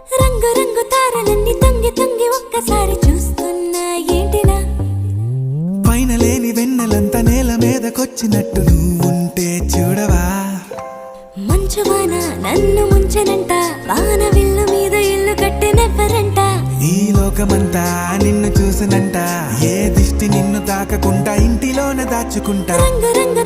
రంగు రంగు తారలన్నీ తొంగి తొంగి ఒక్కసారి చూస్తున్నా ఏంటినా పైన లేని వెన్నెలంతా నేల మీదకొచ్చినట్టు నువ్వుంటే చూడవా మంచువాన నన్ను ముంచనంట వాన విల్లు మీద ఇల్లు కట్టినెవ్వరంట ఈ లోకమంతా నిన్ను చూసినంట ఏ దిష్టి నిన్ను తాకకుండా ఇంటిలోనే దాచుకుంటా రంగు రంగు